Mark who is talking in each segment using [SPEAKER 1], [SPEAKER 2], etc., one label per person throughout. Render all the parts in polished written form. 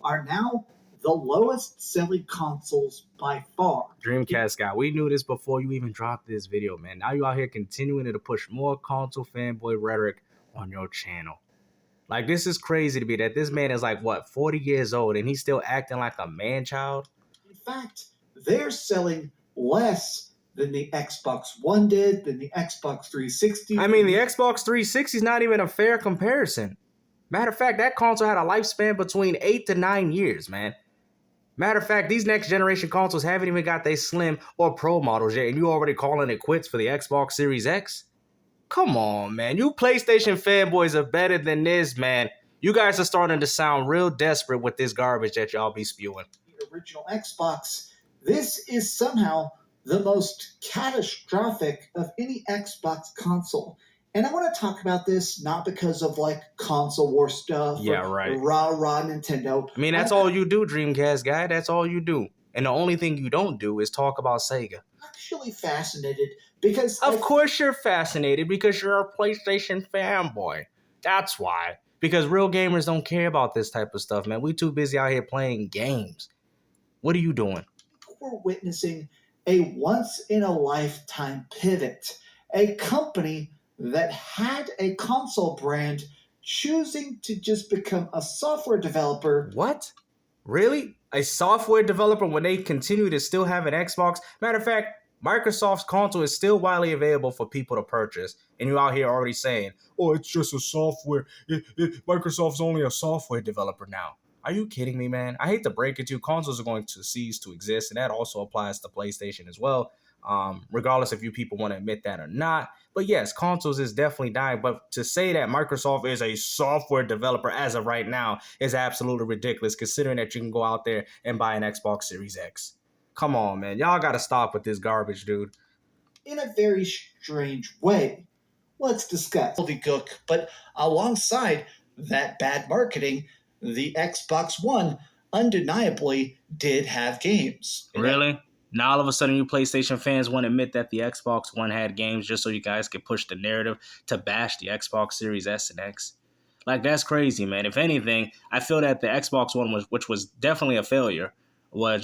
[SPEAKER 1] are now the lowest selling consoles by far.
[SPEAKER 2] Dreamcast guy, we knew this before you even dropped this video, man. Now you out here continuing to push more console fanboy rhetoric on your channel. Like, this is crazy to me that this man is like, what, 40 years old and he's still acting like a man-child?
[SPEAKER 1] In fact, they're selling less than the Xbox One did, than the Xbox 360.
[SPEAKER 2] I mean, the Xbox 360 is not even a fair comparison. Matter of fact, that console had a lifespan between 8 to 9 years, man. Matter of fact, these next generation consoles haven't even got their Slim or Pro models yet, and you already calling it quits for the Xbox Series X? Come on, man. You PlayStation fanboys are better than this, man. You guys are starting to sound real desperate with this garbage that y'all be spewing.
[SPEAKER 1] The original Xbox, this is somehow the most catastrophic of any Xbox console. And I want to talk about this not because of like console war stuff.
[SPEAKER 2] Yeah, right.
[SPEAKER 1] Rah Nintendo.
[SPEAKER 2] I mean, that's all you do, Dreamcast guy. That's all you do. And the only thing you don't do is talk about Sega.
[SPEAKER 1] I'm actually fascinated because...
[SPEAKER 2] Of course you're fascinated because you're a PlayStation fanboy. That's why. Because real gamers don't care about this type of stuff, man. We too busy out here playing games. What are you doing?
[SPEAKER 1] We're witnessing a once-in-a-lifetime pivot. A company that had a console brand choosing to just become a software developer.
[SPEAKER 2] What? Really? A software developer when they continue to still have an Xbox? Matter of fact, Microsoft's console is still widely available for people to purchase. And you're out here already saying, oh, it's just a software. Microsoft's only a software developer now. Are you kidding me, man? I hate to break it to you. Consoles are going to cease to exist, and that also applies to PlayStation as well. Regardless if you people want to admit that or not. But yes, consoles is definitely dying. But to say that Microsoft is a software developer as of right now is absolutely ridiculous, considering that you can go out there and buy an Xbox Series X. Come on, man. Y'all got to stop with this garbage, dude.
[SPEAKER 1] In a very strange way. Let's discuss. But alongside that bad marketing, the Xbox One undeniably did have games.
[SPEAKER 2] Really? Now all of a sudden you PlayStation fans want to admit that the Xbox One had games just so you guys could push the narrative to bash the Xbox Series S and X. Like, that's crazy, man. If anything, I feel that the Xbox One, which was definitely a failure, was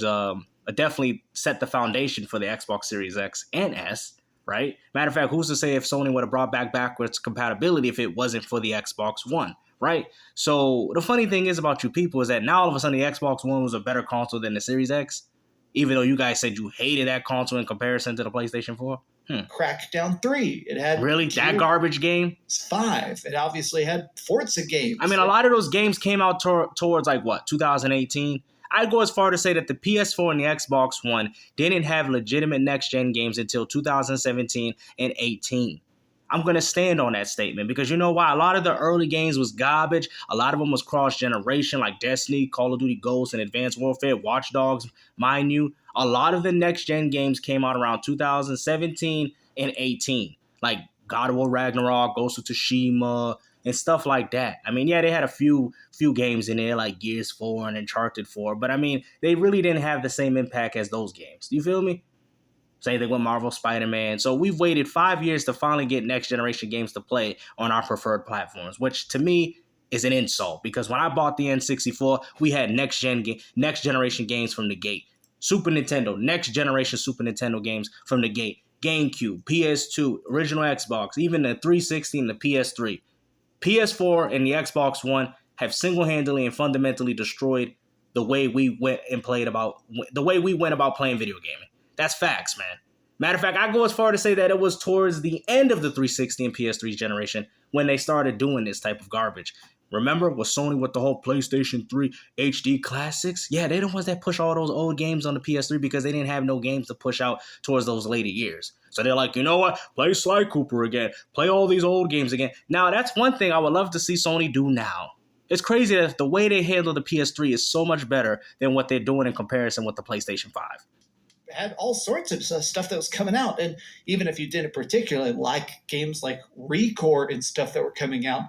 [SPEAKER 2] definitely set the foundation for the Xbox Series X and S, right? Matter of fact, who's to say if Sony would have brought back backwards compatibility if it wasn't for the Xbox One, right? So the funny thing is about you people is that now all of a sudden the Xbox One was a better console than the Series X, even though you guys said you hated that console in comparison to the PlayStation 4?
[SPEAKER 1] Crackdown 3. It had...
[SPEAKER 2] Really? That garbage game?
[SPEAKER 1] 5. It obviously had Forza games.
[SPEAKER 2] I mean, a lot of those games came out towards, like, what, 2018? I'd go as far to say that the PS4 and the Xbox One didn't have legitimate next-gen games until 2017 and 18. I'm going to stand on that statement because you know why? A lot of the early games was garbage. A lot of them was cross-generation like Destiny, Call of Duty Ghosts, and Advanced Warfare, Watch Dogs, mind you. A lot of the next-gen games came out around 2017 and 18, like God of War Ragnarok, Ghost of Tsushima, and stuff like that. I mean, yeah, they had a few games in there like Gears 4 and Uncharted 4, but I mean, they really didn't have the same impact as those games. Do you feel me? Same thing with Marvel Spider-Man. So we've waited 5 years to finally get next generation games to play on our preferred platforms, which to me is an insult because when I bought the N64, we had next generation games from the gate. Super Nintendo, next generation Super Nintendo games from the gate. GameCube, PS2, original Xbox, even the 360 and the PS3. PS4 and the Xbox One have single-handedly and fundamentally destroyed the way we went about playing video gaming. That's facts, man. Matter of fact, I go as far to say that it was towards the end of the 360 and PS3 generation when they started doing this type of garbage. Remember with Sony with the whole PlayStation 3 HD classics? Yeah, they're the ones that push all those old games on the PS3 because they didn't have no games to push out towards those later years. So they're like, you know what? Play Sly Cooper again. Play all these old games again. Now, that's one thing I would love to see Sony do now. It's crazy that the way they handle the PS3 is so much better than what they're doing in comparison with the PlayStation 5.
[SPEAKER 1] Had all sorts of stuff that was coming out. And even if you didn't particularly like games like Recore and stuff that were coming out,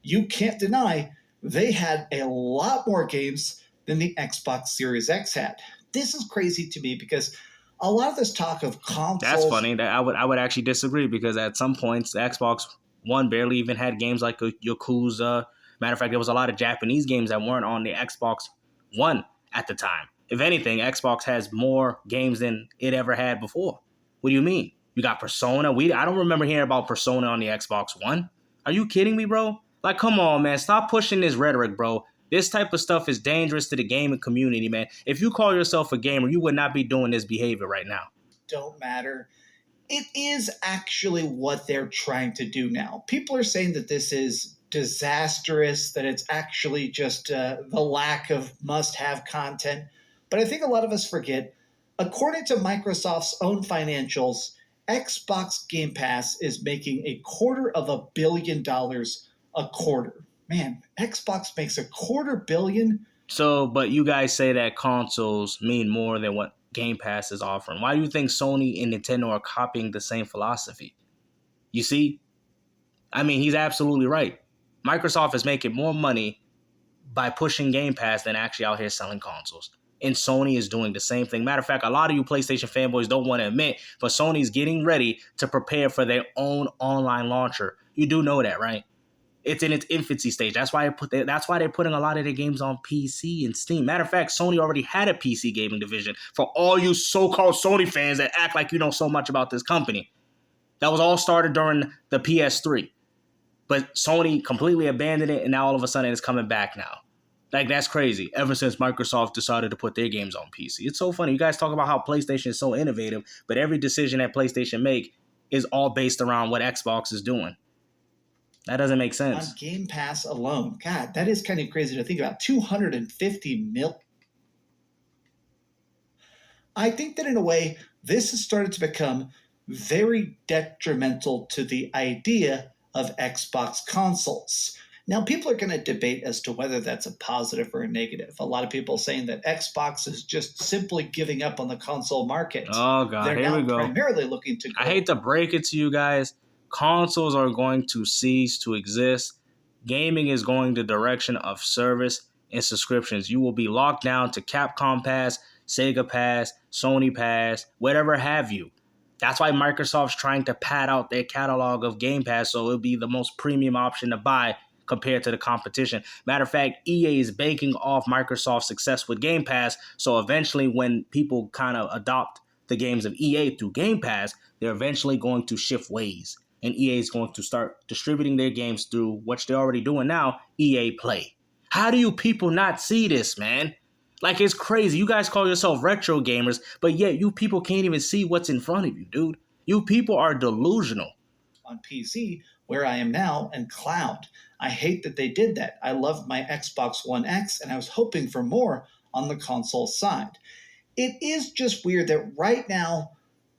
[SPEAKER 1] you can't deny they had a lot more games than the Xbox Series X had. This is crazy to me because a lot of this talk of consoles...
[SPEAKER 2] That's funny. I would actually disagree because at some points, the Xbox One barely even had games like Yakuza. Matter of fact, there was a lot of Japanese games that weren't on the Xbox One at the time. If anything, Xbox has more games than it ever had before. What do you mean? You got Persona. I don't remember hearing about Persona on the Xbox One. Are you kidding me, bro? Like, come on, man. Stop pushing this rhetoric, bro. This type of stuff is dangerous to the gaming community, man. If you call yourself a gamer, you would not be doing this behavior right now.
[SPEAKER 1] Don't matter. It is actually what they're trying to do now. People are saying that this is disastrous, that it's actually just the lack of must-have content. But I think a lot of us forget, according to Microsoft's own financials, Xbox Game Pass is making $250 million a quarter. Man, Xbox makes $250 million.
[SPEAKER 2] So, but you guys say that consoles mean more than what Game Pass is offering. Why do you think Sony and Nintendo are copying the same philosophy? You see? I mean, he's absolutely right. Microsoft is making more money by pushing Game Pass than actually out here selling consoles. And Sony is doing the same thing. Matter of fact, a lot of you PlayStation fanboys don't want to admit, but Sony's getting ready to prepare for their own online launcher. You do know that, right? It's in its infancy stage. That's why they're putting a lot of their games on PC and Steam. Matter of fact, Sony already had a PC gaming division. For all you so-called Sony fans that act like you know so much about this company, that was all started during the PS3. But Sony completely abandoned it, and now all of a sudden it's coming back now. Like, that's crazy. Ever since Microsoft decided to put their games on PC. It's so funny. You guys talk about how PlayStation is so innovative, but every decision that PlayStation make is all based around what Xbox is doing. That doesn't make sense.
[SPEAKER 1] On Game Pass alone, God, that is kind of crazy to think about. 250 mil. I think that in a way, this has started to become very detrimental to the idea of Xbox consoles. Now, people are going to debate as to whether that's a positive or a negative. A lot of people saying that Xbox is just simply giving up on the console market.
[SPEAKER 2] Oh, God,
[SPEAKER 1] They're
[SPEAKER 2] here
[SPEAKER 1] now
[SPEAKER 2] we go.
[SPEAKER 1] primarily looking to go.
[SPEAKER 2] I hate to break it to you guys. Consoles are going to cease to exist. Gaming is going the direction of service and subscriptions. You will be locked down to Capcom Pass, Sega Pass, Sony Pass, whatever have you. That's why Microsoft's trying to pad out their catalog of Game Pass so it'll be the most premium option to buy compared to the competition. Matter of fact, EA is banking off Microsoft's success with Game Pass, so eventually when people kind of adopt the games of EA through Game Pass, they're eventually going to shift ways. And EA is going to start distributing their games through what they're already doing now, EA Play. How do you people not see this, man? Like, it's crazy. You guys call yourself retro gamers, but yet you people can't even see what's in front of you, dude. You people are delusional.
[SPEAKER 1] On PC, where I am now, and cloud. I hate that they did that. I loved my Xbox One X, and I was hoping for more on the console side. It is just weird that right now,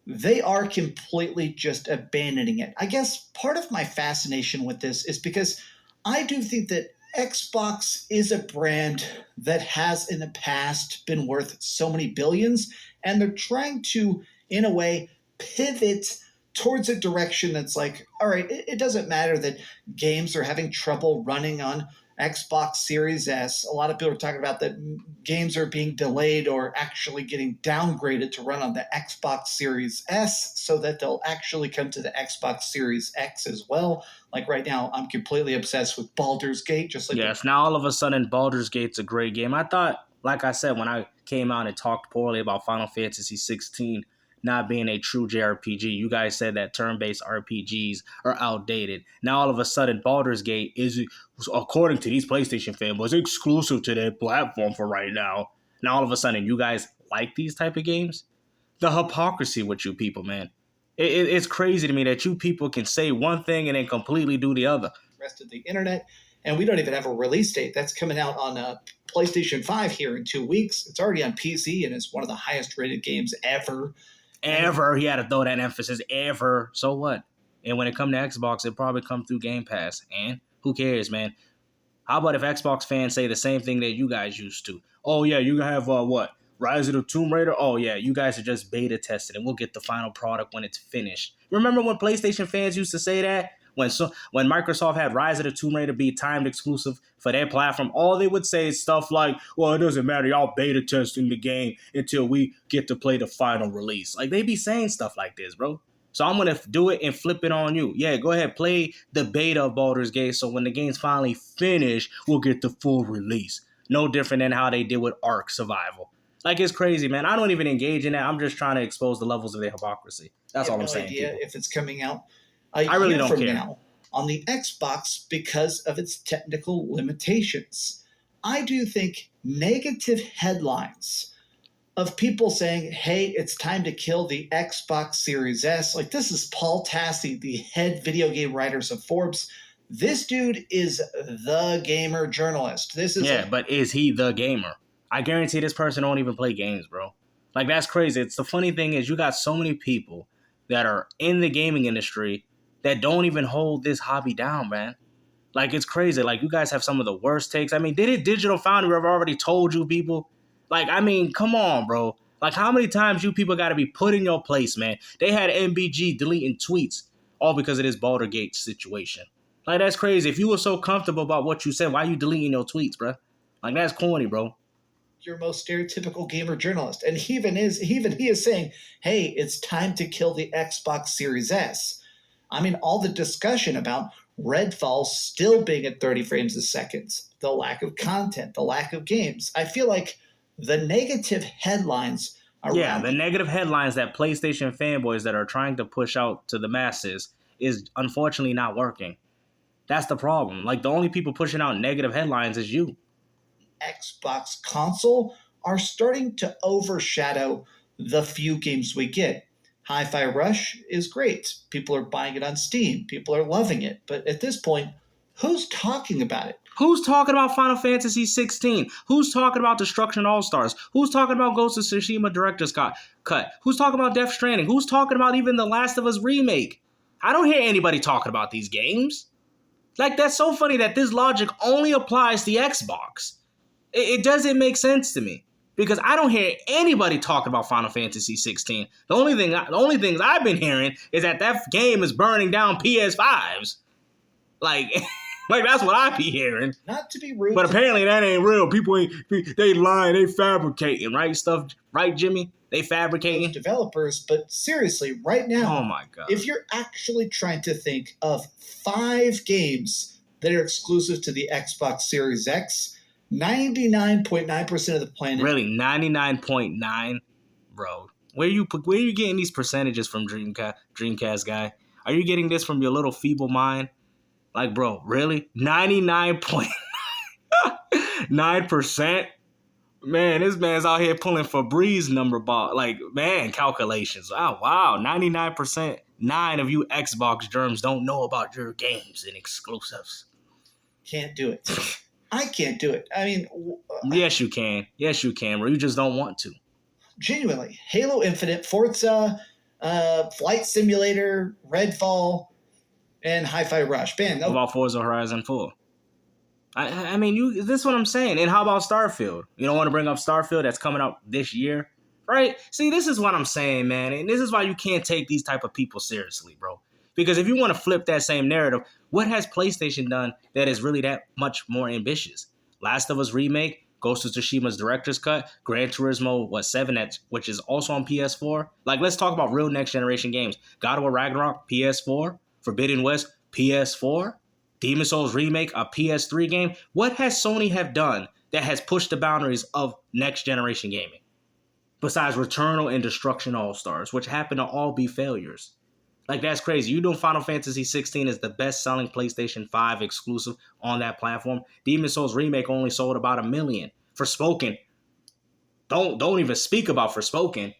[SPEAKER 1] they are completely just abandoning it. I guess part of my fascination with this is because I do think that Xbox is a brand that has in the past been worth so many billions, and they're trying to, in a way, pivot towards a direction that's like, all right, it doesn't matter that games are having trouble running on Xbox Series S. A lot of people are talking about that games are being delayed or actually getting downgraded to run on the Xbox Series S so that they'll actually come to the Xbox Series X as well. Like right now, I'm completely obsessed with Baldur's Gate. Just like
[SPEAKER 2] yes, now all of a sudden Baldur's Gate's a great game. I thought, like I said, when I came out and talked poorly about Final Fantasy 16 not being a true JRPG, you guys said that turn-based RPGs are outdated. Now all of a sudden Baldur's Gate is, according to these PlayStation fanboys, exclusive to their platform for right now. Now all of a sudden you guys like these type of games? The hypocrisy with you people, man. It's crazy to me that you people can say one thing and then completely do the other.
[SPEAKER 1] Rest of the internet, and we don't even have a release date. That's coming out on PlayStation 5 here in 2 weeks. It's already on PC, and it's one of the highest rated games ever.
[SPEAKER 2] Ever. He had to throw that emphasis. Ever. So what? And when it come to Xbox, it probably come through Game Pass. And who cares, man? How about if Xbox fans say the same thing that you guys used to? Oh, yeah, you have, what? Rise of the Tomb Raider? Oh, yeah, you guys are just beta tested, and we'll get the final product when it's finished. Remember when PlayStation fans used to say that? When Microsoft had Rise of the Tomb Raider be timed exclusive for their platform, all they would say is stuff like, well, it doesn't matter, y'all beta testing the game until we get to play the final release. Like, they be saying stuff like this, bro. So I'm going to do it and flip it on you. Yeah, go ahead, play the beta of Baldur's Gate so when the game's finally finished, we'll get the full release. No different than how they did with Ark Survival. Like, it's crazy, man. I don't even engage in that. I'm just trying to expose the levels of their hypocrisy. That's all I'm saying.
[SPEAKER 1] I have no idea
[SPEAKER 2] people.
[SPEAKER 1] if it's coming out a
[SPEAKER 2] I really
[SPEAKER 1] year
[SPEAKER 2] don't
[SPEAKER 1] from
[SPEAKER 2] care.
[SPEAKER 1] now on the Xbox because of its technical limitations. I do think negative headlines of people saying, hey, it's time to kill the Xbox Series S. Like, this is Paul Tassi, the head video game writers of Forbes. This dude is the gamer journalist.
[SPEAKER 2] But is he the gamer? I guarantee this person don't even play games, bro. Like, that's crazy. It's the funny thing is you got so many people that are in the gaming industry that don't even hold this hobby down, man. Like, it's crazy. Like, you guys have some of the worst takes. I mean, didn't Digital Foundry have already told you people? Like, I mean, come on, bro. Like, how many times you people got to be put in your place, man? They had MBG deleting tweets all because of this Baldergate situation. Like, that's crazy. If you were so comfortable about what you said, why are you deleting your tweets, bro? Like, that's corny, bro.
[SPEAKER 1] Your most stereotypical gamer journalist. And he is saying, hey, it's time to kill the Xbox Series S. I mean, all the discussion about Redfall still being at 30 frames a second, the lack of content, the lack of games. I feel like the negative headlines around
[SPEAKER 2] the negative headlines that PlayStation fanboys that are trying to push out to the masses is unfortunately not working. That's the problem. Like, the only people pushing out negative headlines is you.
[SPEAKER 1] Xbox console are starting to overshadow the few games we get. Hi-Fi Rush is great. People are buying it on Steam. People are loving it. But at this point, who's talking about it?
[SPEAKER 2] Who's talking about Final Fantasy 16? Who's talking about Destruction All-Stars? Who's talking about Ghost of Tsushima Director's Cut? Who's talking about Death Stranding? Who's talking about even The Last of Us remake? I don't hear anybody talking about these games. Like, that's so funny that this logic only applies to Xbox. It doesn't make sense to me because I don't hear anybody talking about Final Fantasy 16. The only things I've been hearing is that game is burning down PS5s. Like, like that's what I be hearing.
[SPEAKER 1] Not to be rude,
[SPEAKER 2] but apparently that ain't real. People they lying, they fabricating, right, Jimmy? They fabricating
[SPEAKER 1] developers. But seriously, right now,
[SPEAKER 2] oh my god,
[SPEAKER 1] if you're actually trying to think of 5 games that are exclusive to the Xbox Series X. 99.9% of the planet.
[SPEAKER 2] Really, 99.9, bro. Where are you getting these percentages from, Dreamcast guy? Are you getting this from your little feeble mind? Like, bro, really? 99.9%? Man, this man's out here pulling Febreze number ball. Like, man, calculations. Oh, wow. 99%. 9 of you Xbox germs don't know about your games and exclusives.
[SPEAKER 1] Can't do it. I can't do it. I mean...
[SPEAKER 2] yes, you can. Yes, you can, bro. You just don't want to.
[SPEAKER 1] Genuinely. Halo Infinite, Forza, Flight Simulator, Redfall, and Hi-Fi Rush. Man,
[SPEAKER 2] What about Forza Horizon 4? I mean, this is what I'm saying. And how about Starfield? You don't want to bring up Starfield that's coming out this year? Right? See, this is what I'm saying, man. And this is why you can't take these type of people seriously, bro. Because if you want to flip that same narrative, what has PlayStation done that is really that much more ambitious? Last of Us remake, Ghost of Tsushima's Director's Cut, Gran Turismo 7, which is also on PS4. Like, let's talk about real next generation games. God of War Ragnarok, PS4. Forbidden West, PS4. Demon's Souls remake, a PS3 game. What has Sony have done that has pushed the boundaries of next generation gaming? Besides Returnal and Destruction All-Stars, which happen to all be failures. Like, that's crazy. You know Final Fantasy 16 is the best-selling PlayStation 5 exclusive on that platform. Demon's Souls remake only sold about 1 million. Forspoken, don't even speak about Forspoken.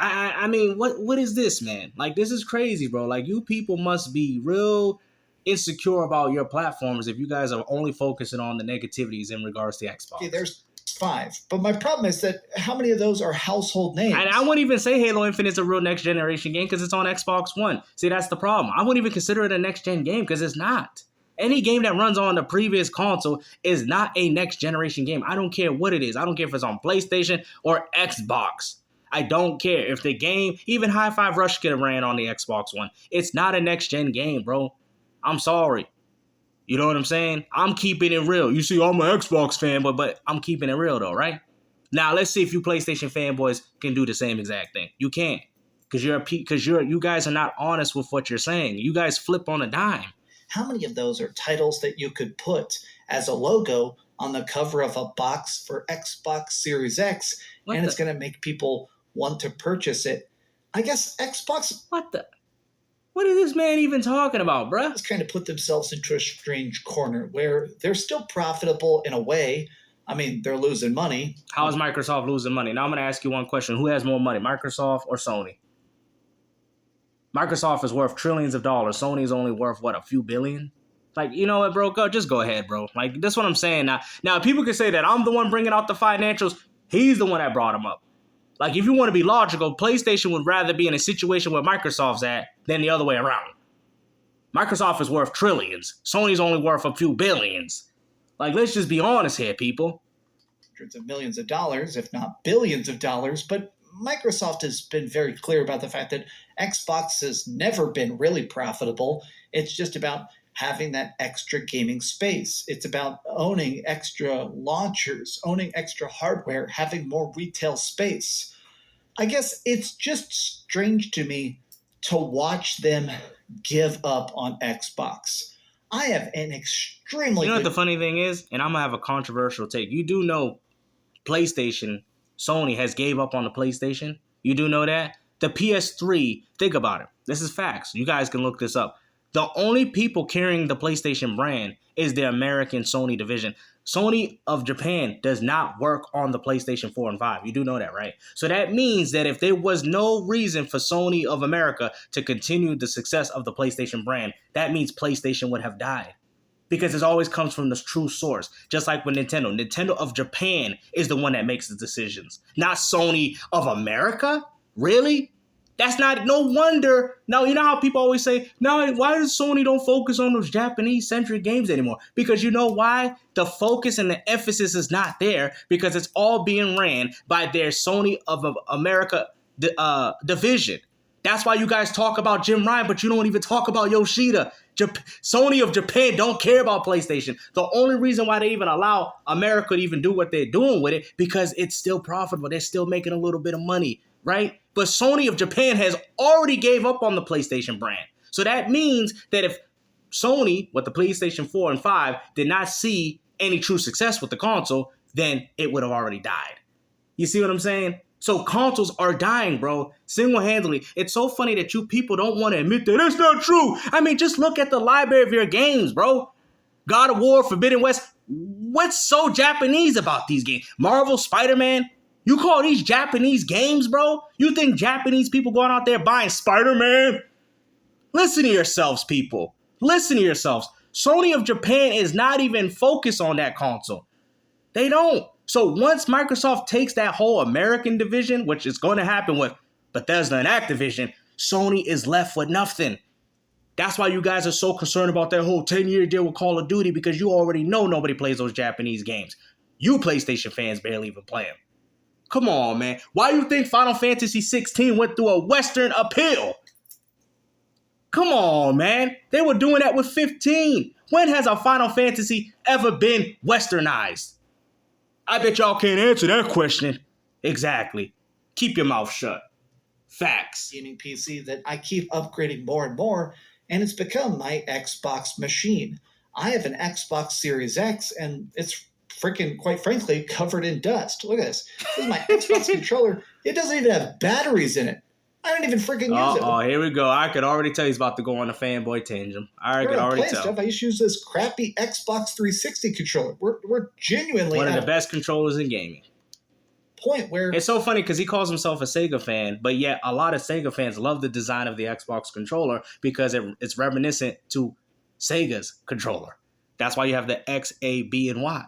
[SPEAKER 2] I mean, what is this, man? Like, this is crazy, bro. Like, you people must be real insecure about your platforms if you guys are only focusing on the negativities in regards to Xbox.
[SPEAKER 1] Okay, there's 5. But my problem is that how many of those are household names?
[SPEAKER 2] And I wouldn't even say Halo Infinite is a real next generation game because it's on Xbox One. See, that's the problem. I wouldn't even consider it a next gen game because it's not. Any game that runs on the previous console is not a next generation game. I don't care what it is. I don't care if it's on PlayStation or Xbox. I don't care if the game, even Hi-Fi Rush could have ran on the Xbox One. It's not a next gen game, bro. I'm sorry. You know what I'm saying? I'm keeping it real. You see, I'm an Xbox fan, but I'm keeping it real though, right? Now let's see if you PlayStation fanboys can do the same exact thing. You can't, because you guys are not honest with what you're saying. You guys flip on a dime.
[SPEAKER 1] How many of those are titles that you could put as a logo on the cover of a box for Xbox Series X,
[SPEAKER 2] What
[SPEAKER 1] and
[SPEAKER 2] the?
[SPEAKER 1] it's going to make people want to purchase it. I guess Xbox
[SPEAKER 2] What the? What is this man even talking about, bruh?
[SPEAKER 1] has kind of put themselves into a strange corner where they're still profitable in a way. I mean, they're losing money.
[SPEAKER 2] How is Microsoft losing money? Now I'm going to ask you one question. Who has more money, Microsoft or Sony? Microsoft is worth trillions of dollars. Sony is only worth, what, a few billion? Like, you know what, bro? Just go ahead, bro. Like, that's what I'm saying now. Now, people can say that I'm the one bringing out the financials. He's the one that brought them up. Like, if you want to be logical, PlayStation would rather be in a situation where Microsoft's at than the other way around. Microsoft is worth trillions. Sony's only worth a few billions. Like, let's just be honest here, people.
[SPEAKER 1] Hundreds of millions of dollars, if not billions of dollars, but Microsoft has been very clear about the fact that Xbox has never been really profitable. It's just about having that extra gaming space. It's about owning extra launchers, owning extra hardware, having more retail space. I guess it's just strange to me to watch them give up on Xbox. I have an extremely
[SPEAKER 2] You know what
[SPEAKER 1] good
[SPEAKER 2] the funny thing is? And I'm going to have a controversial take. You do know PlayStation, Sony has gave up on the PlayStation. You do know that? The PS3, think about it. This is facts. You guys can look this up. The only people carrying the PlayStation brand is the American Sony division. Sony of Japan does not work on the PlayStation 4 and 5. You do know that, right? So that means that if there was no reason for Sony of America to continue the success of the PlayStation brand, that means PlayStation would have died. Because it always comes from the true source. Just like with Nintendo. Nintendo of Japan is the one that makes the decisions. Not Sony of America? Really? That's not, no wonder. Now, you know how people always say, no, why does Sony don't focus on those Japanese-centric games anymore? Because you know why? The focus and the emphasis is not there because it's all being ran by their Sony of America division. That's why you guys talk about Jim Ryan, but you don't even talk about Yoshida. Sony of Japan don't care about PlayStation. The only reason why they even allow America to even do what they're doing with it, because it's still profitable. They're still making a little bit of money, right? But Sony of Japan has already gave up on the PlayStation brand. So that means that if Sony, with the PlayStation 4 and 5, did not see any true success with the console, then it would have already died. You see what I'm saying? So consoles are dying, bro, single-handedly. It's so funny that you people don't want to admit that it's not true. I mean, just look at the library of your games, bro. God of War, Forbidden West. What's so Japanese about these games? Marvel, Spider-Man. You call these Japanese games, bro? You think Japanese people going out there buying Spider-Man? Listen to yourselves, people. Listen to yourselves. Sony of Japan is not even focused on that console. They don't. So once Microsoft takes that whole American division, which is going to happen with Bethesda and Activision, Sony is left with nothing. That's why you guys are so concerned about that whole 10-year deal with Call of Duty, because you already know nobody plays those Japanese games. You PlayStation fans barely even play them. Come on, man. Why do you think Final Fantasy 16 went through a Western appeal? Come on, man. They were doing that with 15. When has a Final Fantasy ever been Westernized? I bet y'all can't answer that question. Exactly. Keep your mouth shut. Facts.
[SPEAKER 1] gaming PC that I keep upgrading more and more, and it's become my Xbox machine. I have an Xbox Series X, and it's freaking, quite frankly, covered in dust. Look at this. This is my Xbox controller. It doesn't even have batteries in it. I don't even freaking use it.
[SPEAKER 2] Oh, here we go. I could already tell he's about to go on a fanboy tangent. I could already tell.
[SPEAKER 1] Stuff, I used to use this crappy Xbox 360 controller. We're genuinely
[SPEAKER 2] one of the best controllers in gaming.
[SPEAKER 1] Point where
[SPEAKER 2] it's so funny because he calls himself a Sega fan, but yet a lot of Sega fans love the design of the Xbox controller because it's reminiscent to Sega's controller. That's why you have the X, A, B, and Y.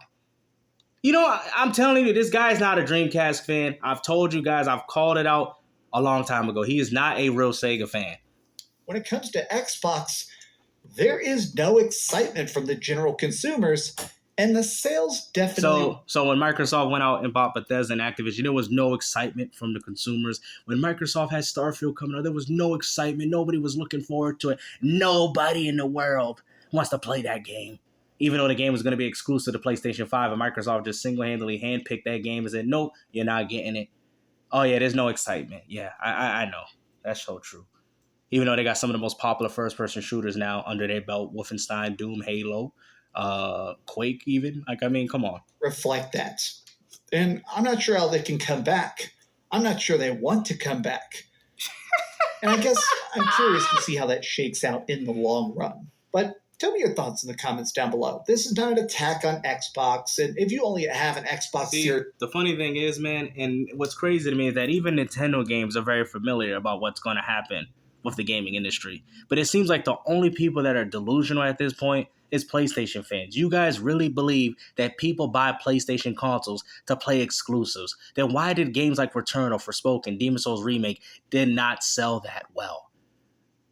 [SPEAKER 2] You know, I'm telling you, this guy's not a Dreamcast fan. I've told you guys, I've called it out a long time ago. He is not a real Sega fan.
[SPEAKER 1] When it comes to Xbox, there is no excitement from the general consumers, and the sales definitely...
[SPEAKER 2] So when Microsoft went out and bought Bethesda and Activision, there was no excitement from the consumers. When Microsoft had Starfield coming out, there was no excitement. Nobody was looking forward to it. Nobody in the world wants to play that game. Even though the game was going to be exclusive to PlayStation 5, and Microsoft just single-handedly handpicked that game and said, nope, you're not getting it. Oh, yeah, there's no excitement. Yeah, I know. That's so true. Even though they got some of the most popular first-person shooters now under their belt, Wolfenstein, Doom, Halo. Quake even. Like, I mean, come on.
[SPEAKER 1] Reflect that. And I'm not sure how they can come back. I'm not sure they want to come back. And I guess I'm curious to see how that shakes out in the long run. But tell me your thoughts in the comments down below. This is not an attack on Xbox. And if you only have an Xbox here.
[SPEAKER 2] The funny thing is, man, and what's crazy to me is that even Nintendo games are very familiar about what's going to happen with the gaming industry. But it seems like the only people that are delusional at this point is PlayStation fans. You guys really believe that people buy PlayStation consoles to play exclusives. Then why did games like Return or Forspoken, Demon's Souls Remake did not sell that well?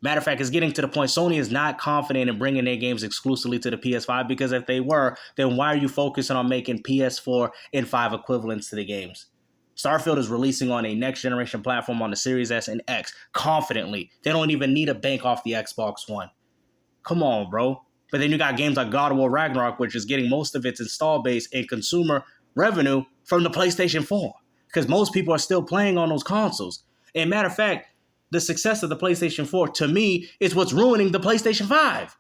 [SPEAKER 2] Matter of fact, it's getting to the point Sony is not confident in bringing their games exclusively to the PS5, because if they were, then why are you focusing on making PS4 and 5 equivalents to the games? Starfield is releasing on a next-generation platform on the Series S and X confidently. They don't even need a bank off the Xbox One. Come on, bro. But then you got games like God of War Ragnarok, which is getting most of its install base and consumer revenue from the PlayStation 4, because most people are still playing on those consoles. And matter of fact, the success of the PlayStation 4, to me, is what's ruining the PlayStation 5.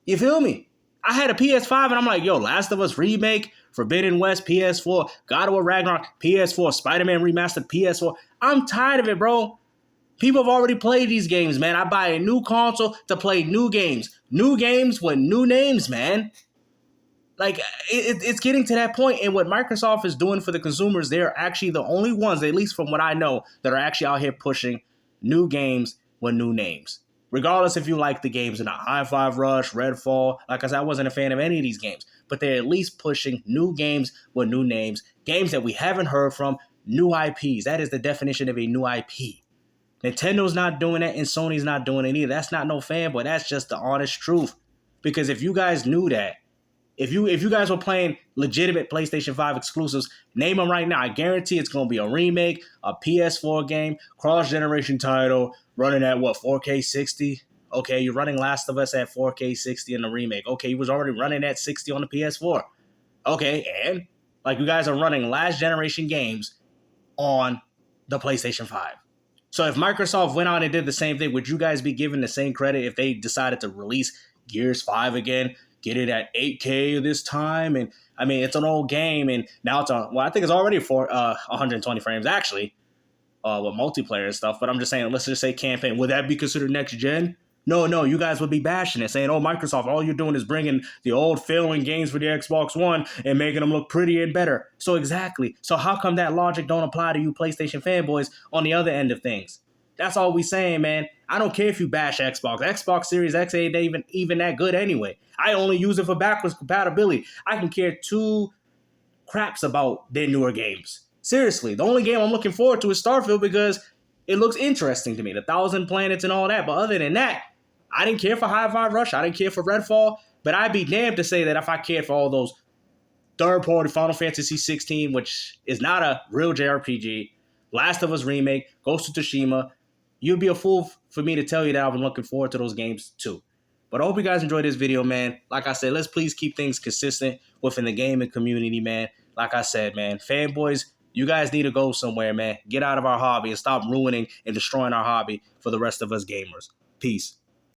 [SPEAKER 2] You feel me? I had a PS5 and I'm like, yo, Last of Us Remake, Forbidden West, PS4, God of War Ragnarok, PS4, Spider-Man Remastered, PS4. I'm tired of it, bro. People have already played these games, man. I buy a new console to play new games. New games with new names, man. Like, it's getting to that point, and what Microsoft is doing for the consumers, they're actually the only ones, at least from what I know, that are actually out here pushing new games with new names. Regardless if you like the games or not. Hi-Fi Rush, Redfall, like I said, I wasn't a fan of any of these games, but they're at least pushing new games with new names, games that we haven't heard from, new IPs. That is the definition of a new IP. Nintendo's not doing that, and Sony's not doing it either. That's not no fanboy. That's just the honest truth. Because if you guys knew that, if you guys were playing legitimate PlayStation 5 exclusives, name them right now. I guarantee it's going to be a remake, a PS4 game, cross-generation title, running at, 4K 60? Okay, you're running Last of Us at 4K 60 in the remake. Okay, you was already running at 60 on the PS4. Okay, and? Like, you guys are running last-generation games on the PlayStation 5. So if Microsoft went out and did the same thing, would you guys be given the same credit if they decided to release Gears 5 again? Get it at 8K this time, and I mean, it's an old game, and now it's on. Well, I think it's already for 120 frames actually, with multiplayer and stuff. But I'm just saying, let's just say campaign. Would that be considered next gen? No, you guys would be bashing it, saying, "Oh, Microsoft, all you're doing is bringing the old failing games for the Xbox One and making them look prettier and better." So exactly. So how come that logic don't apply to you PlayStation fanboys on the other end of things? That's all we saying, man. I don't care if you bash Xbox. Xbox Series X ain't even that good anyway. I only use it for backwards compatibility. I can care two craps about their newer games. Seriously, the only game I'm looking forward to is Starfield because it looks interesting to me. The 1,000 planets and all that. But other than that, I didn't care for Hi-Fi Rush. I didn't care for Redfall. But I'd be damned to say that if I cared for all those third-party Final Fantasy 16, which is not a real JRPG, Last of Us Remake, Ghost of Tsushima, you'd be a fool for me to tell you that I've been looking forward to those games too. But I hope you guys enjoyed this video, man. Like I said, let's please keep things consistent within the gaming community, man. Like I said, man, fanboys, you guys need to go somewhere, man. Get out of our hobby and stop ruining and destroying our hobby for the rest of us gamers. Peace.